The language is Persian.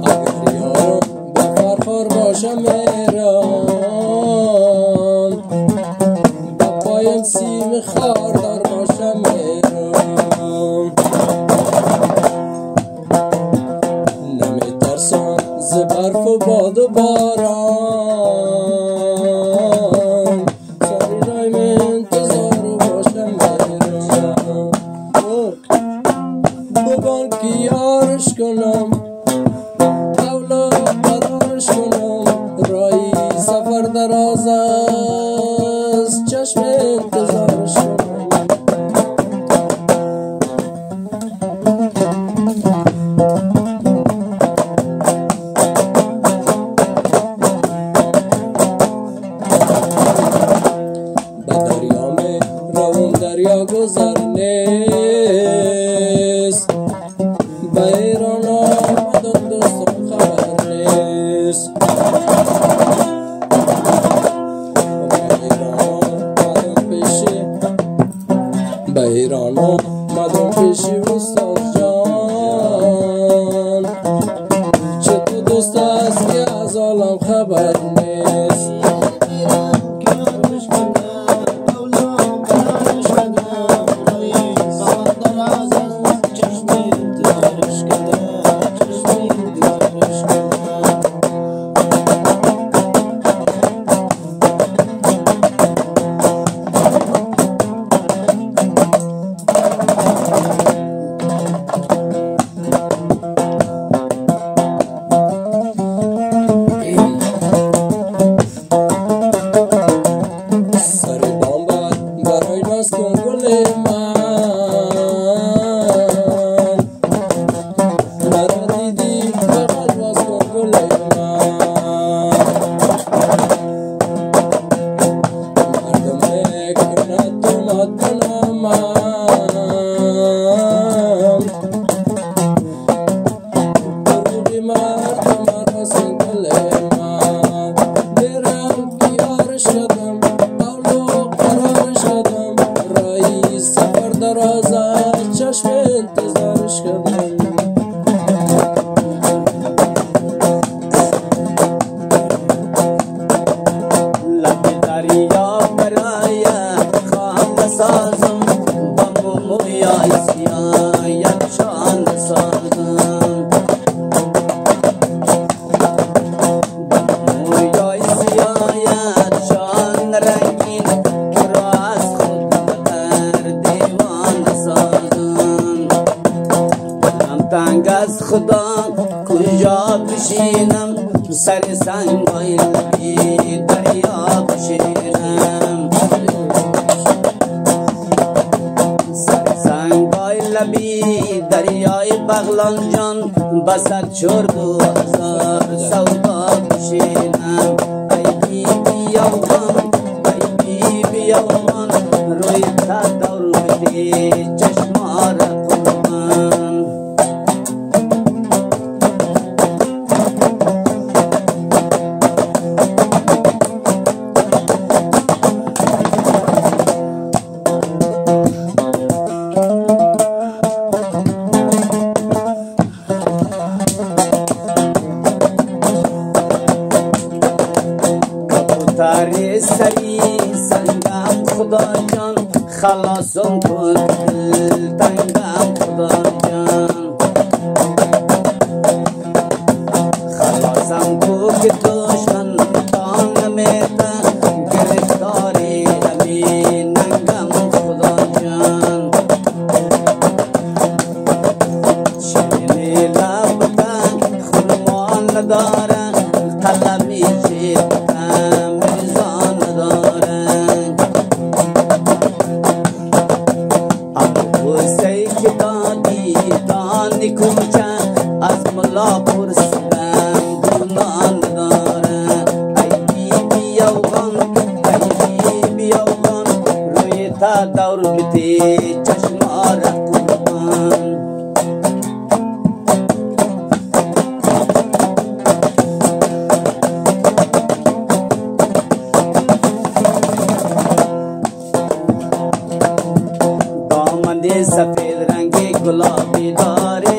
اگر یارم به فرخار باشم ایران، با پایم سیم خاردار باشم ایران. نمیترسم ز برف و باد و باران، سری رای من انتظار باشم ایران. ببان که یارش کنم، اولاد برارش کنم، رای سفر دراز است، چشم انتظارش کنم. دریا گذر نیست، به ایران آمدن دوستم خبر نیست. به ایران آمدن پیشی استاد جان، چه تو دوست است که از عالم خبر نیست. چشم انتظارش کردم. لب دریا برای خواهم بسازم، با مویای سیاه یک چان بسازم، با مویای سیاه یک چان رنگین که را از خود در دیوان بسازم. تنگ از خدا کجا بشینم، سر سنگای لبی دریا بشینم، سر سنگای لبی دریای بغلان جان، بسد چرگ و هزار سودا بشینم. ای بی بی یوغان، ای بی بی یوغان، روی تا دور بدی چشما را قربان. تاری سری سنگم خدا جان، خلاصم کن تنگم خدا جان، خلاصم کو که دشمن تان نمیده، گرفتاری همین ننگم خدا جان. شیرینی لب تن خونمان نداره، طلبی چیدم میزان نداره، اما بوسه که دادی دانی کوچه، از ملا پرسیدم گناه نداره. ای بی بی یوغان، ای بی بی یوغان، روی تا دور بدی چشما را قربان. سفید رنگ گلابی داره